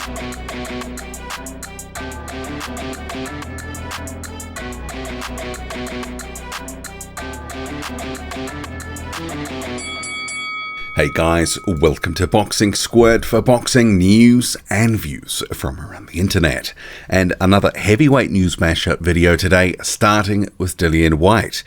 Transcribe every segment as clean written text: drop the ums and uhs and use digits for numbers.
Hey guys, welcome to Boxing Squared for boxing news and views from around the internet. And another heavyweight news mashup video today, starting with Dillian White.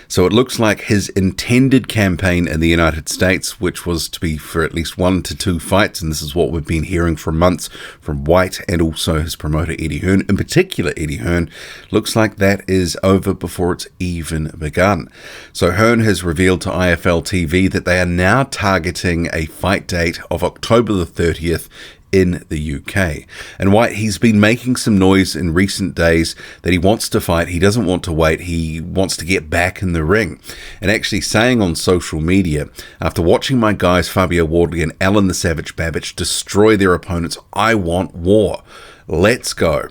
So it looks like his intended campaign in the United States, which was to be for at least 1 to 2 fights, and this is what we've been hearing for months from White and also his promoter Eddie Hearn, in particular Eddie Hearn, looks like that is over before it's even begun. So Hearn has revealed to IFL TV that they are now targeting a fight date of October the 30th in the UK. And White, he's been making some noise in recent days that he wants to fight, he doesn't want to wait, he wants to get back in the ring. And actually saying on social media, after watching my guys Fabio Wardley and Alan the Savage Babbage destroy their opponents, I want war. Let's go.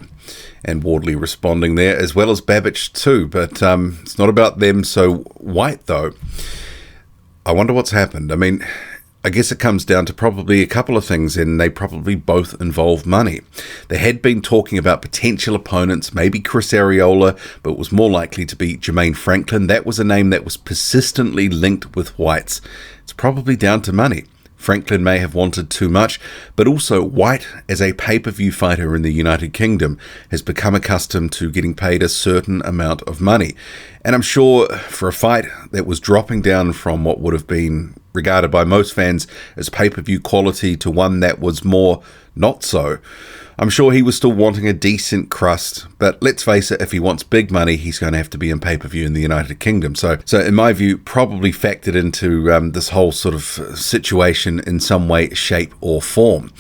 And Wardley responding there, as well as Babbage too, but it's not about them. So White, though, I wonder what's happened. I mean, I guess it comes down to probably a couple of things, and they probably both involve money. They had been talking about potential opponents, maybe Chris Arreola, but it was more likely to be Jermaine Franklin. That was a name that was persistently linked with White's. It's probably down to money. Franklin may have wanted too much, but also White, as a pay-per-view fighter in the United Kingdom, has become accustomed to getting paid a certain amount of money. And I'm sure for a fight that was dropping down from what would have been regarded by most fans as pay-per-view quality to one that was more not so, I'm sure he was still wanting a decent crust, but let's face it, if he wants big money, he's going to have to be in pay-per-view in the United Kingdom. So in my view, probably factored into this whole sort of situation in some way, shape or form.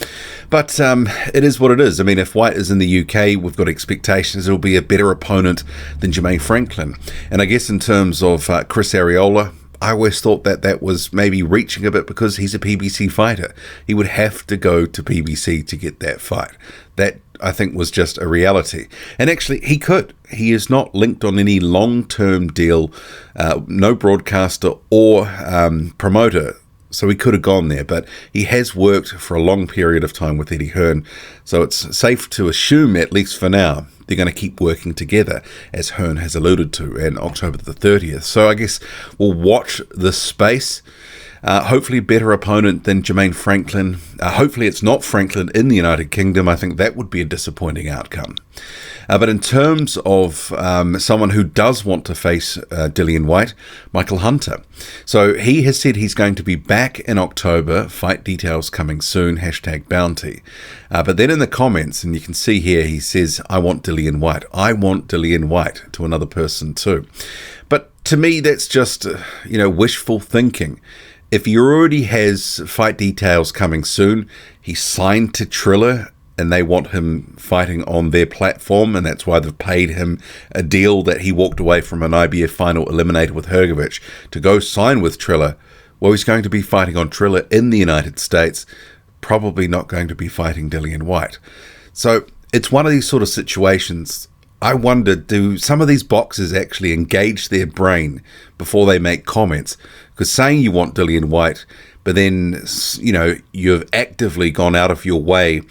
But it is what it is. I mean, if White is in the UK, we've got expectations it'll be a better opponent than Jermaine Franklin. And I guess in terms of Chris Arreola, I always thought that that was maybe reaching a bit because he's a PBC fighter. He would have to go to PBC to get that fight. That, I think, was just a reality. And actually, he could. He is not linked on any long-term deal, no broadcaster or promoter. So he could have gone there, but he has worked for a long period of time with Eddie Hearn. So it's safe to assume, at least for now, they're going to keep working together, as Hearn has alluded to, in October the 30th. So I guess we'll watch this space. Hopefully a better opponent than Jermaine Franklin. Hopefully it's not Franklin in the United Kingdom. I think that would be a disappointing outcome. But in terms of someone who does want to face Dillian White, Michael Hunter. So he has said he's going to be back in October. Fight details coming soon, #bounty. But then in the comments, and you can see here, he says, I want Dillian White. I want Dillian White, to another person too. But to me, that's just, wishful thinking. If he already has fight details coming soon, he's signed to Triller, and they want him fighting on their platform, and that's why they've paid him a deal that he walked away from an IBF final eliminated with Hrgovic to go sign with Triller. Well, he's going to be fighting on Triller in the United States, probably not going to be fighting Dillian White. So it's one of these sort of situations. I wonder, do some of these boxers actually engage their brain before they make comments? Because saying you want Dillian White, but then, you've actively gone out of your way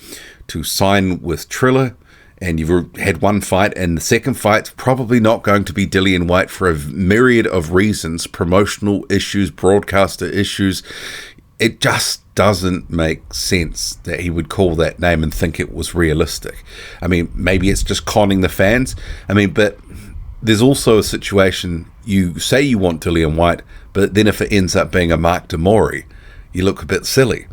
to sign with Triller, and you've had one fight, and the second fight's probably not going to be Dillian White for a myriad of reasons, promotional issues, broadcaster issues. It just doesn't make sense that he would call that name and think it was realistic. I mean, maybe it's just conning the fans. I mean, but there's also a situation, you say you want Dillian White, but then if it ends up being a Mark Demori, you look a bit silly.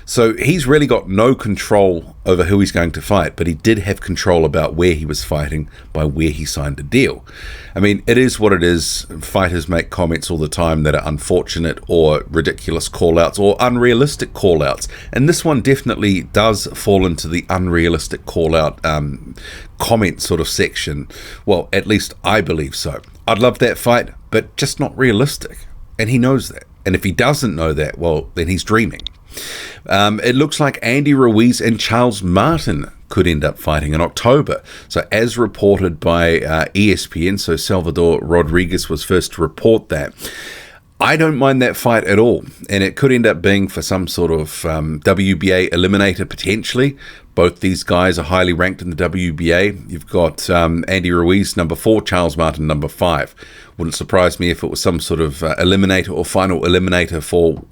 So he's really got no control over who he's going to fight, but he did have control about where he was fighting by where he signed a deal. I mean, it is what it is. Fighters make comments all the time that are unfortunate or ridiculous call-outs or unrealistic call-outs. And this one definitely does fall into the unrealistic call-out comment sort of section. Well, at least I believe so. I'd love that fight, but just not realistic. And he knows that. And if he doesn't know that, well, then he's dreaming. It looks like Andy Ruiz and Charles Martin could end up fighting in October. So as reported by ESPN, so Salvador Rodriguez was first to report that. I don't mind that fight at all, and it could end up being for some sort of WBA eliminator potentially. Both these guys are highly ranked in the WBA. You've got Andy Ruiz, number 4, Charles Martin, number 5. Wouldn't surprise me if it was some sort of eliminator or final eliminator for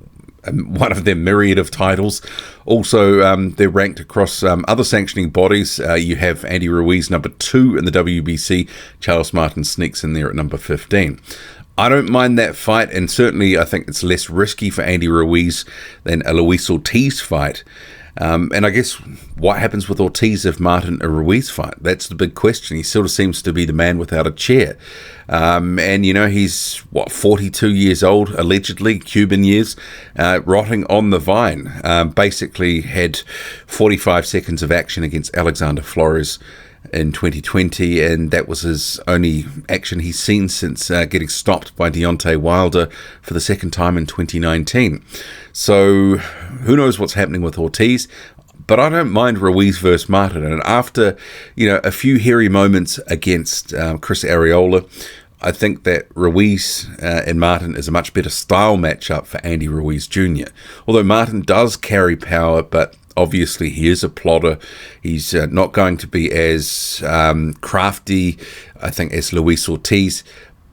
one of their myriad of titles. Also, they're ranked across other sanctioning bodies. You have Andy Ruiz, number 2 in the WBC. Charles Martin sneaks in there at number 15. I don't mind that fight, and certainly I think it's less risky for Andy Ruiz than a Luis Ortiz fight. And I guess what happens with Ortiz if Martin and Ruiz fight? That's the big question. He sort of seems to be the man without a chair. And, you know, he's, 42 years old, allegedly, Cuban years, rotting on the vine. Basically had 45 seconds of action against Aleksandr Flores in 2020, and that was his only action he's seen since getting stopped by Deontay Wilder for the second time in 2019. So who knows what's happening with Ortiz, but I don't mind Ruiz versus Martin. And after, you know, a few hairy moments against Chris Arreola, I think that Ruiz and Martin is a much better style matchup for Andy Ruiz Jr. Although Martin does carry power, but obviously he is a plotter. He's not going to be as crafty, I think, as Luis Ortiz,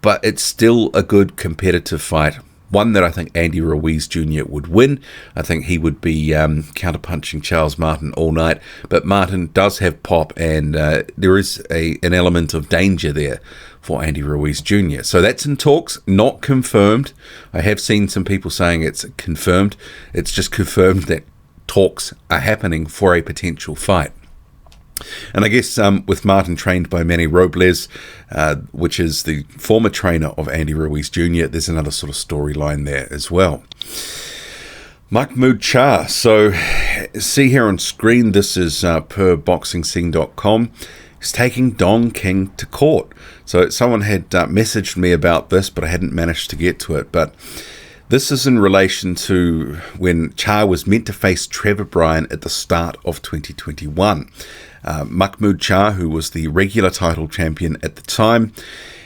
but it's still a good competitive fight. One that I think Andy Ruiz Jr. would win. I think he would be counterpunching Charles Martin all night, but Martin does have pop, and there is an element of danger there for Andy Ruiz Jr. So that's in talks, not confirmed. I have seen some people saying it's confirmed. It's just confirmed that talks are happening for a potential fight. And I guess with Martin trained by Manny Robles, which is the former trainer of Andy Ruiz Jr., there's another sort of storyline there as well. Mahmoud Cha. So see here on screen, this is per boxingscene.com. He's taking Don King to court. So someone had messaged me about this, but I hadn't managed to get to it. But this is in relation to when Charr was meant to face Trevor Bryan at the start of 2021. Mahmoud Cha, who was the regular title champion at the time,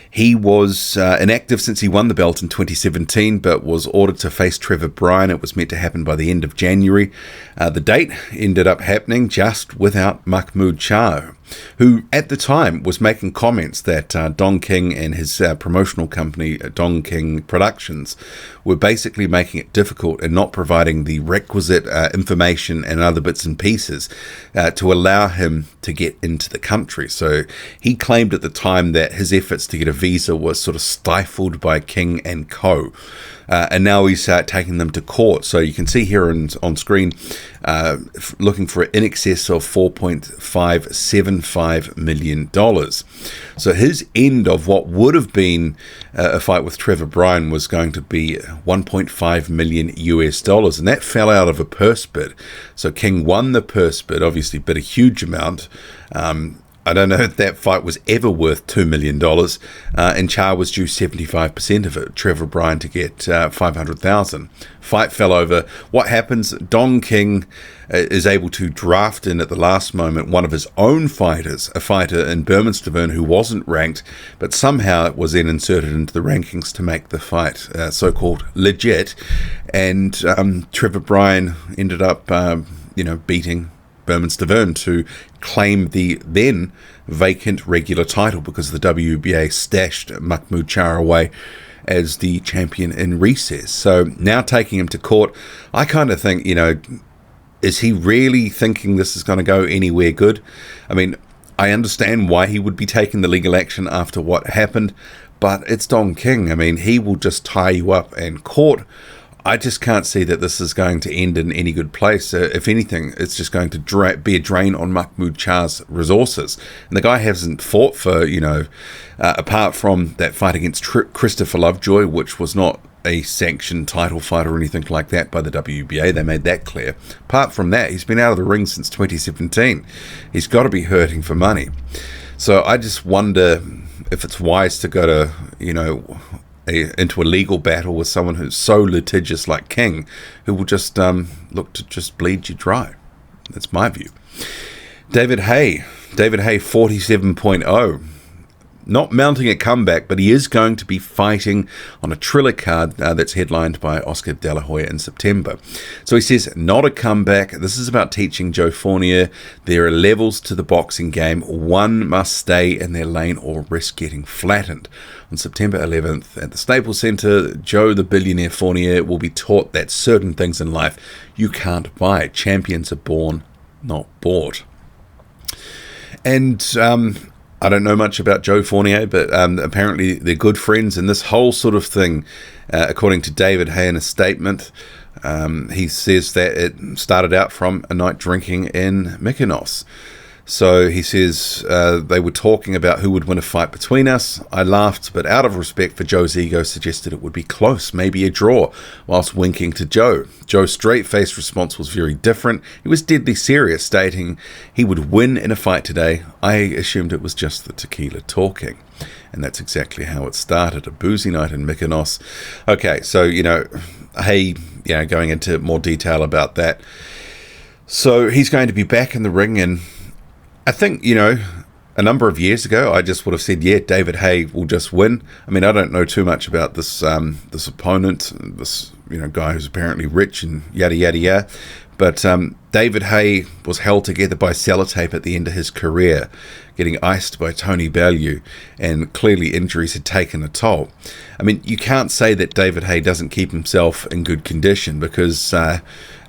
he was inactive since he won the belt in 2017, but was ordered to face Trevor Bryan. It was meant to happen by the end of January. The date ended up happening just without Mahmoud Cha, who at the time was making comments that Don King and his promotional company, Don King Productions, were basically making it difficult and not providing the requisite information and other bits and pieces to allow him to get into the country. So he claimed at the time that his efforts to get a visa was sort of stifled by King and Co. And now he's taking them to court. So you can see here on screen, looking for in excess of $4.575 million. So his end of what would have been a fight with Trevor Bryan was going to be $1.5 million US, and that fell out of a purse bid. So King won the purse bid, obviously bid a huge amount. I don't know if that fight was ever worth $2 million, and Charr was due 75% of it. Trevor Bryan to get $500,000. Fight fell over. What happens? Don King is able to draft in at the last moment one of his own fighters, a fighter in Bermondstation who wasn't ranked, but somehow was then inserted into the rankings to make the fight so-called legit. And Trevor Bryan ended up, beating Bermondstation to claim the then vacant regular title because the WBA stashed Mahmoud Cha away as the champion in recess. So now taking him to court, I kind of think, is he really thinking this is going to go anywhere good? I mean, I understand why he would be taking the legal action after what happened, but it's Don King. I mean, he will just tie you up in court. I just can't see that this is going to end in any good place. If anything, it's just going to be a drain on Mahmoud Cha's resources. And the guy hasn't fought for, apart from that fight against Christopher Lovejoy, which was not a sanctioned title fight or anything like that by the WBA. They made that clear. Apart from that, he's been out of the ring since 2017. He's got to be hurting for money. So I just wonder if it's wise to go to, into a legal battle with someone who's so litigious like King, who will just look to just bleed you dry. That's my view. David Haye 47.0. not mounting a comeback, but he is going to be fighting on a Triller card that's headlined by Oscar De La Hoya in September. So he says, not a comeback. This is about teaching Joe Fournier there are levels to the boxing game. One must stay in their lane or risk getting flattened. On September 11th at the Staples Center, Joe the billionaire Fournier will be taught that certain things in life you can't buy. Champions are born, not bought. And I don't know much about Joe Fournier, but apparently they're good friends. And this whole sort of thing, according to David Haye in a statement, he says that it started out from a night drinking in Mykonos. So he says they were talking about who would win a fight between us. I laughed, but out of respect for Joe's ego, suggested it would be close, maybe a draw, whilst winking to Joe. Joe's straight-faced response was very different. He was deadly serious, stating he would win in a fight today. I assumed it was just the tequila talking. And that's exactly how it started, a boozy night in Mykonos. Okay, so, Haye, going into more detail about that. So he's going to be back in the ring, and I think, a number of years ago, I just would have said, yeah, David Haye will just win. I mean, I don't know too much about this this opponent, this guy who's apparently rich and yada, yada, yada. But David Haye was held together by sellotape at the end of his career, getting iced by Tony Bellew, and clearly injuries had taken a toll. I mean, you can't say that David Haye doesn't keep himself in good condition, because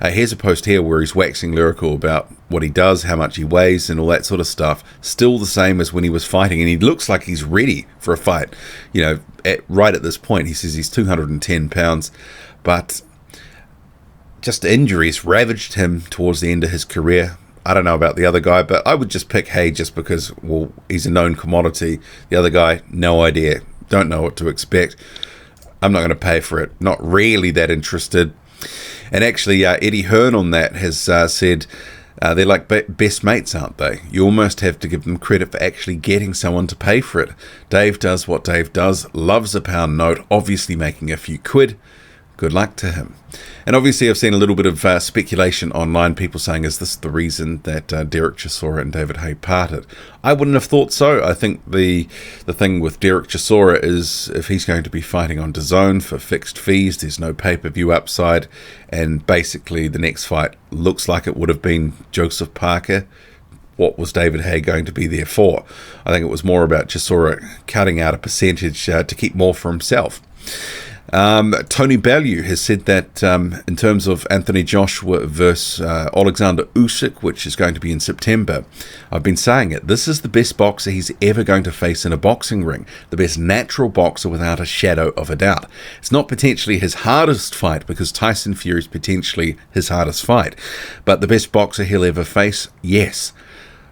here's a post here where he's waxing lyrical about what he does, how much he weighs, and all that sort of stuff. Still the same as when he was fighting, and he looks like he's ready for a fight. Right at this point, he says he's 210 pounds, but just injuries ravaged him towards the end of his career. I don't know about the other guy, but I would just pick Haye just because, well, he's a known commodity. The other guy, no idea. Don't know what to expect. I'm not going to pay for it. Not really that interested. And actually, Eddie Hearn on that has said they're like best mates, aren't they? You almost have to give them credit for actually getting someone to pay for it. Dave does what Dave does, loves a pound note, obviously making a few quid. Good luck to him. And obviously I've seen a little bit of speculation online, people saying, is this the reason that Derek Chisora and David Haye parted? I wouldn't have thought so. I think the thing with Derek Chisora is, if he's going to be fighting on DAZN for fixed fees, there's no pay-per-view upside, and basically the next fight looks like it would have been Joseph Parker. What was David Haye going to be there for? I think it was more about Chisora cutting out a percentage to keep more for himself. Tony Bellew has said that in terms of Anthony Joshua versus Alexander Usyk, which is going to be in September, I've been saying it, this is the best boxer he's ever going to face in a boxing ring, the best natural boxer without a shadow of a doubt. It's not potentially his hardest fight, because Tyson Fury is potentially his hardest fight, but the best boxer he'll ever face, yes.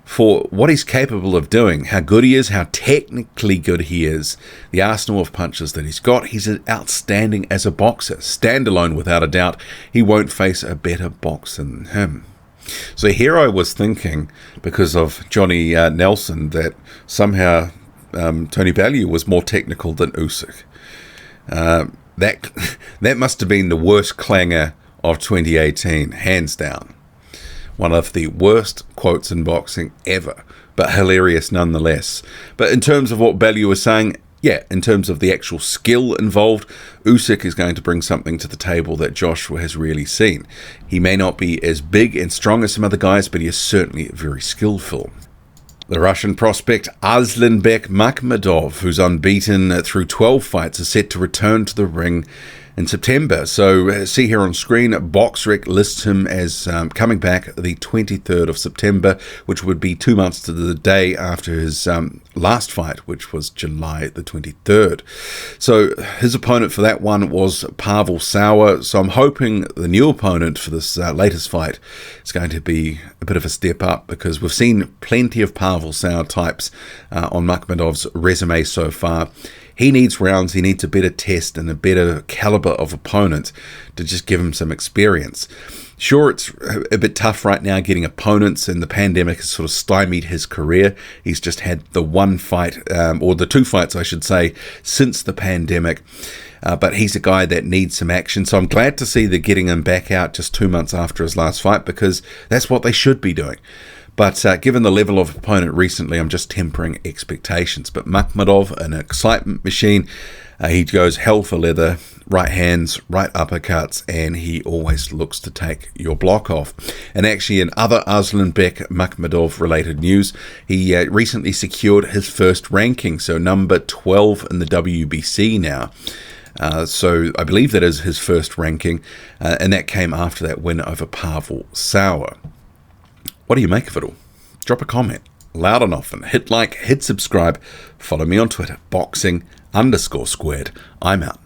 For what he's capable of doing, how good he is, how technically good he is, the arsenal of punches that he's got, he's outstanding as a boxer. Standalone, without a doubt, he won't face a better boxer than him. So here I was thinking, because of Johnny Nelson, that somehow Tony Bellew was more technical than Usyk. That must have been the worst clanger of 2018, hands down. One of the worst quotes in boxing ever, but hilarious nonetheless. But in terms of what Bellew was saying, yeah, in terms of the actual skill involved, Usyk is going to bring something to the table that Joshua has really seen. He may not be as big and strong as some other guys, but he is certainly very skillful. The Russian prospect Arslanbek Makhmudov, who's unbeaten through 12 fights, is set to return to the ring in September. So see here on screen, BoxRec lists him as coming back the 23rd of September, which would be 2 months to the day after his last fight, which was July the 23rd. So his opponent for that one was Pavel Sauer. So I'm hoping the new opponent for this latest fight is going to be a bit of a step up, because we've seen plenty of Pavel Sauer types on Makhmudov's resume so far. He needs rounds, he needs a better test and a better caliber of opponent to just give him some experience. Sure, it's a bit tough right now getting opponents, and the pandemic has sort of stymied his career. He's just had the one fight, or the two fights, I should say, since the pandemic. But he's a guy that needs some action. So I'm glad to see they're getting him back out just 2 months after his last fight, because that's what they should be doing. But given the level of opponent recently, I'm just tempering expectations. But Makhmudov, an excitement machine, he goes hell for leather, right hands, right uppercuts, and he always looks to take your block off. And actually, in other Arslanbek Makhmudov related news, he recently secured his first ranking, so number 12 in the WBC now. So I believe that is his first ranking, and that came after that win over Pavel Sauer. What do you make of it all? Drop a comment, loud and often. Hit like, hit subscribe. Follow me on Twitter, boxing_squared. I'm out.